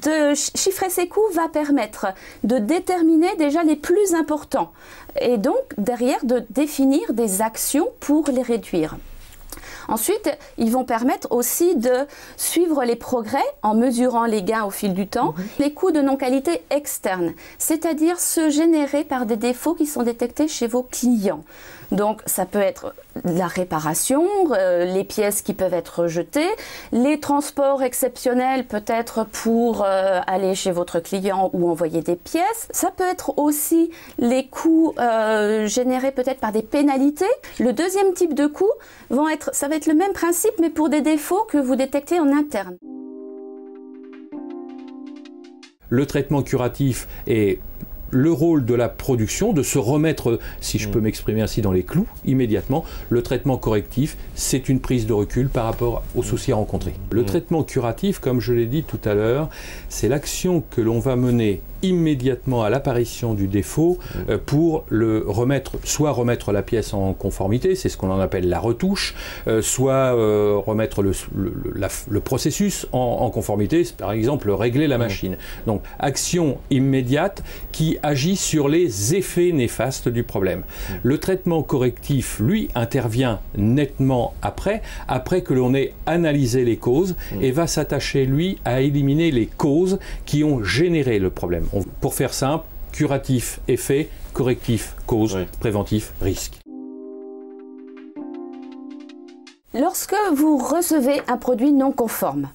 De chiffrer ces coûts va permettre de déterminer déjà les plus importants et donc derrière de définir des actions pour les réduire. Ensuite, ils vont permettre aussi de suivre les progrès en mesurant les gains au fil du temps, les coûts de non-qualité externes, c'est-à-dire ceux générés par des défauts qui sont détectés chez vos clients. Donc ça peut être la réparation, les pièces qui peuvent être rejetées, les transports exceptionnels peut-être pour aller chez votre client ou envoyer des pièces. Ça peut être aussi les coûts générés peut-être par des pénalités. Le deuxième type de coûts ça va être le même principe mais pour des défauts que vous détectez en interne. Le traitement curatif est le rôle de la production, de se remettre, si je peux m'exprimer ainsi, dans les clous, immédiatement. Le traitement correctif, c'est une prise de recul par rapport aux soucis rencontrés. Le traitement curatif, comme je l'ai dit tout à l'heure, c'est l'action que l'on va mener immédiatement à l'apparition du défaut pour soit remettre la pièce en conformité, c'est ce qu'on en appelle la retouche, soit remettre le processus en conformité, par exemple régler la machine. Donc action immédiate qui agit sur les effets néfastes du problème. Le traitement correctif, lui, intervient nettement après que l'on ait analysé les causes et va s'attacher, lui, à éliminer les causes qui ont généré le problème. Pour faire simple, curatif, effet, correctif, cause, préventif, risque. Lorsque vous recevez un produit non conforme,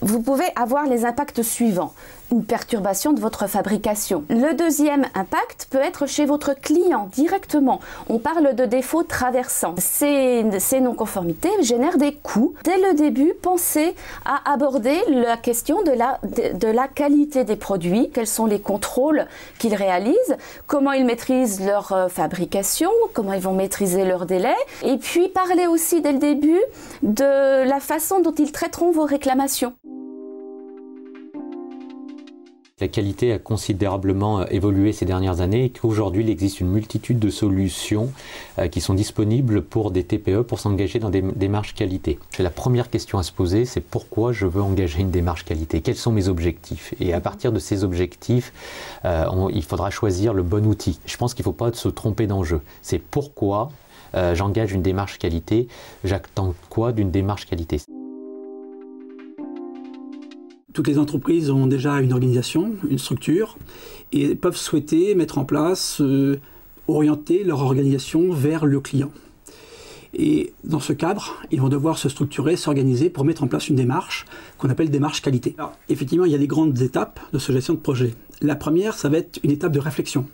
vous pouvez avoir les impacts suivants. Une perturbation de votre fabrication. Le deuxième impact peut être chez votre client directement. On parle de défauts traversants. Ces non-conformités génèrent des coûts. Dès le début, pensez à aborder la question de la qualité des produits. Quels sont les contrôles qu'ils réalisent? Comment ils maîtrisent leur fabrication? Comment ils vont maîtriser leurs délais? Et puis, parlez aussi dès le début de la façon dont ils traiteront vos réclamations. La qualité a considérablement évolué ces dernières années et qu'aujourd'hui il existe une multitude de solutions qui sont disponibles pour des TPE pour s'engager dans des démarches qualité. La première question à se poser, c'est pourquoi je veux engager une démarche qualité? Quels sont mes objectifs? Et à partir de ces objectifs, il faudra choisir le bon outil. Je pense qu'il ne faut pas se tromper d'enjeu. C'est pourquoi j'engage une démarche qualité, j'attends quoi d'une démarche qualité? Toutes les entreprises ont déjà une organisation, une structure, et peuvent souhaiter mettre en place, orienter leur organisation vers le client. Et dans ce cadre, ils vont devoir se structurer, s'organiser pour mettre en place une démarche qu'on appelle démarche qualité. Alors, effectivement, il y a des grandes étapes de cette gestion de projet. La première, ça va être une étape de réflexion.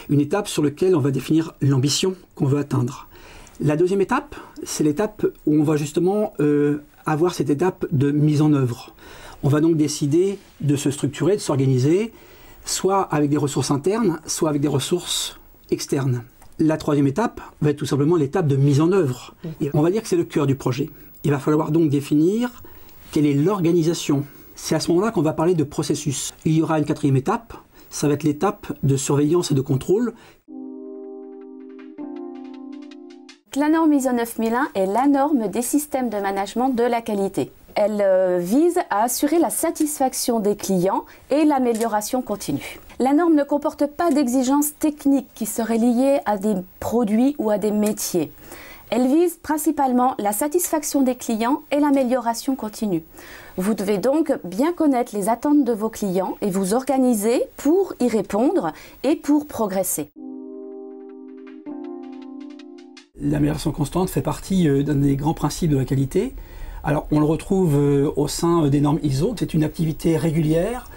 Une étape sur laquelle on va définir l'ambition qu'on veut atteindre. La deuxième étape, c'est l'étape où on va justement avoir cette étape de mise en œuvre. On va donc décider de se structurer, de s'organiser, soit avec des ressources internes, soit avec des ressources externes. La troisième étape va être tout simplement l'étape de mise en œuvre. Et on va dire que c'est le cœur du projet. Il va falloir donc définir quelle est l'organisation. C'est à ce moment-là qu'on va parler de processus. Il y aura une quatrième étape, ça va être l'étape de surveillance et de contrôle. La norme ISO 9001 est la norme des systèmes de management de la qualité. Elle vise à assurer la satisfaction des clients et l'amélioration continue. La norme ne comporte pas d'exigences techniques qui seraient liées à des produits ou à des métiers. Elle vise principalement la satisfaction des clients et l'amélioration continue. Vous devez donc bien connaître les attentes de vos clients et vous organiser pour y répondre et pour progresser. L'amélioration constante fait partie d'un des grands principes de la qualité. Alors, on le retrouve au sein des normes ISO. C'est une activité régulière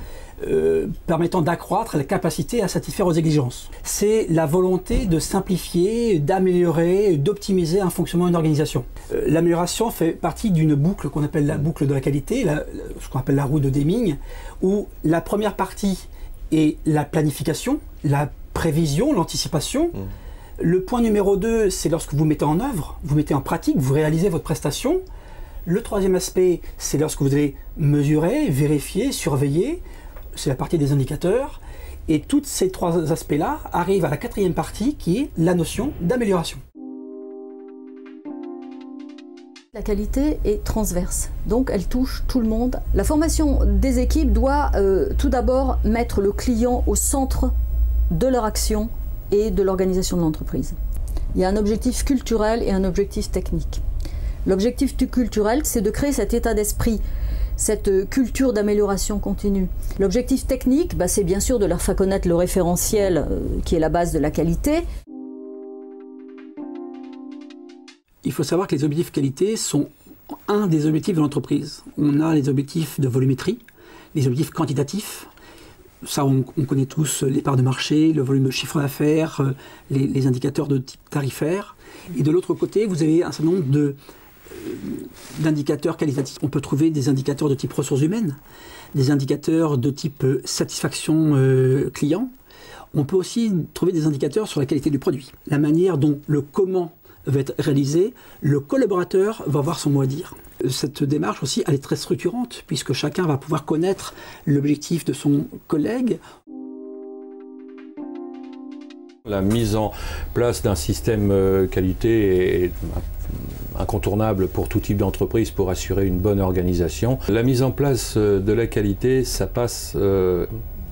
permettant d'accroître la capacité à satisfaire aux exigences. C'est la volonté de simplifier, d'améliorer, d'optimiser un fonctionnement d'une organisation. L'amélioration fait partie d'une boucle qu'on appelle la boucle de la qualité, ce qu'on appelle la roue de Deming, où la première partie est la planification, la prévision, l'anticipation. Le point numéro 2, c'est lorsque vous mettez en œuvre, vous mettez en pratique, vous réalisez votre prestation. Le troisième aspect, c'est lorsque vous allez mesurer, vérifier, surveiller. C'est la partie des indicateurs. Et tous ces trois aspects-là arrivent à la quatrième partie qui est la notion d'amélioration. La qualité est transverse, donc elle touche tout le monde. La formation des équipes doit tout d'abord mettre le client au centre de leur action et de l'organisation de l'entreprise. Il y a un objectif culturel et un objectif technique. L'objectif culturel, c'est de créer cet état d'esprit, cette culture d'amélioration continue. L'objectif technique, c'est bien sûr de leur faire connaître le référentiel qui est la base de la qualité. Il faut savoir que les objectifs qualité sont un des objectifs de l'entreprise. On a les objectifs de volumétrie, les objectifs quantitatifs. Ça, on connaît tous les parts de marché, le volume de chiffre d'affaires, les indicateurs de type tarifaire. Et de l'autre côté, vous avez un certain nombre d'indicateurs qualitatifs. On peut trouver des indicateurs de type ressources humaines, des indicateurs de type satisfaction client. On peut aussi trouver des indicateurs sur la qualité du produit. La manière dont le comment va être réalisé, le collaborateur va avoir son mot à dire. Cette démarche aussi, elle est très structurante, puisque chacun va pouvoir connaître l'objectif de son collègue. La mise en place d'un système qualité est incontournable pour tout type d'entreprise pour assurer une bonne organisation. La mise en place de la qualité, ça passe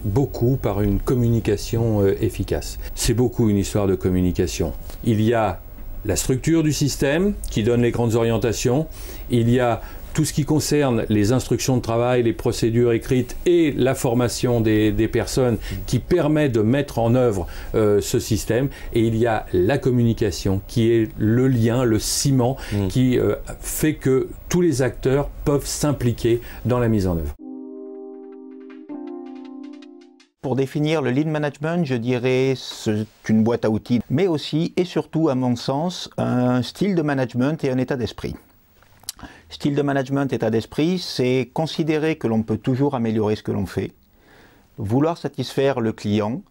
beaucoup par une communication efficace. C'est beaucoup une histoire de communication. Il y a la structure du système qui donne les grandes orientations, il y a tout ce qui concerne les instructions de travail, les procédures écrites et la formation des personnes qui permet de mettre en œuvre ce système, et il y a la communication qui est le lien, le ciment qui fait que tous les acteurs peuvent s'impliquer dans la mise en œuvre. Pour définir le lean management, je dirais c'est une boîte à outils, mais aussi et surtout, à mon sens, un style de management et un état d'esprit. Style de management, état d'esprit, c'est considérer que l'on peut toujours améliorer ce que l'on fait, vouloir satisfaire le client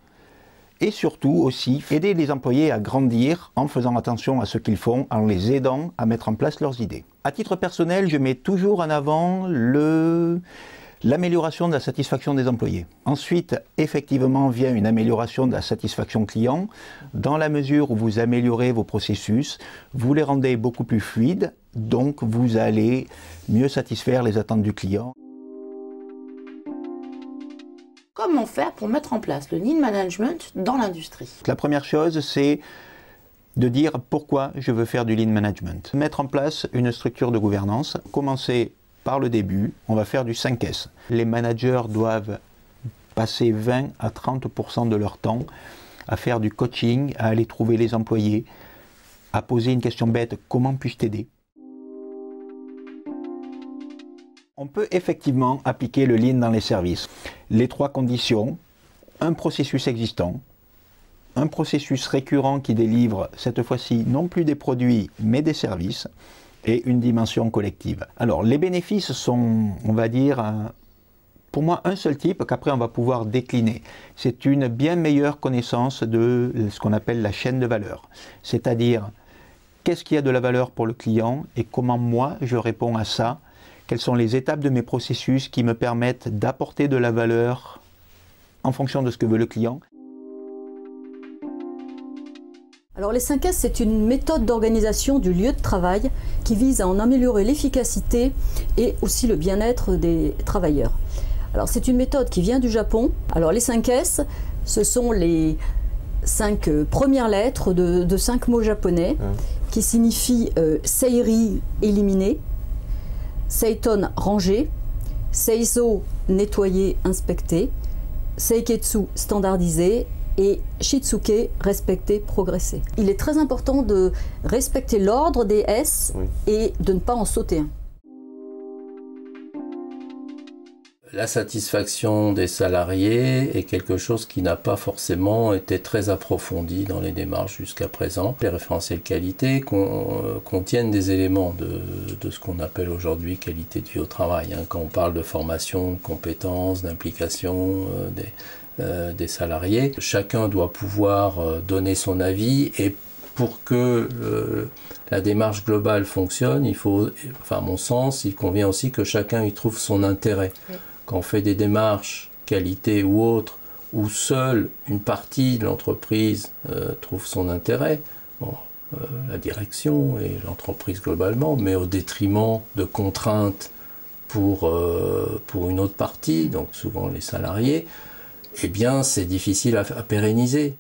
et surtout aussi aider les employés à grandir en faisant attention à ce qu'ils font, en les aidant à mettre en place leurs idées. À titre personnel, je mets toujours en avant l'amélioration de la satisfaction des employés. Ensuite, effectivement, vient une amélioration de la satisfaction client, dans la mesure où vous améliorez vos processus, vous les rendez beaucoup plus fluides, donc vous allez mieux satisfaire les attentes du client. Comment faire pour mettre en place le lean management dans l'industrie? La première chose, c'est de dire pourquoi je veux faire du lean management. Mettre en place une structure de gouvernance, commencer par le début, on va faire du 5S. Les managers doivent passer 20 à 30% de leur temps à faire du coaching, à aller trouver les employés, à poser une question bête, comment puis-je t'aider? On peut effectivement appliquer le lean dans les services. Les trois conditions, un processus existant, un processus récurrent qui délivre cette fois-ci non plus des produits mais des services, et une dimension collective. Alors, les bénéfices sont, on va dire, pour moi, un seul type qu'après on va pouvoir décliner. C'est une bien meilleure connaissance de ce qu'on appelle la chaîne de valeur. C'est-à-dire, qu'est-ce qui a de la valeur pour le client et comment moi je réponds à ça? Quelles sont les étapes de mes processus qui me permettent d'apporter de la valeur en fonction de ce que veut le client? Alors les 5S, c'est une méthode d'organisation du lieu de travail qui vise à en améliorer l'efficacité et aussi le bien-être des travailleurs. Alors c'est une méthode qui vient du Japon. Alors les 5S, ce sont les 5 premières lettres de 5 mots japonais qui signifient Seiri, éliminer, Seiton, ranger, Seizo, nettoyer, inspecter, Seiketsu, standardiser, et Shitsuke, respecter, progresser. Il est très important de respecter l'ordre des S et de ne pas en sauter un. La satisfaction des salariés est quelque chose qui n'a pas forcément été très approfondi dans les démarches jusqu'à présent. Les référentiels qualité contiennent des éléments de ce qu'on appelle aujourd'hui qualité de vie au travail. Quand on parle de formation, de compétences, d'implication des salariés, chacun doit pouvoir donner son avis, et pour que la démarche globale fonctionne, il faut, enfin à mon sens, il convient aussi que chacun y trouve son intérêt. Quand on fait des démarches qualité ou autres, où seule une partie de l'entreprise trouve son intérêt, bon, la direction et l'entreprise globalement, mais au détriment de contraintes pour une autre partie, donc souvent les salariés, eh bien c'est difficile à pérenniser.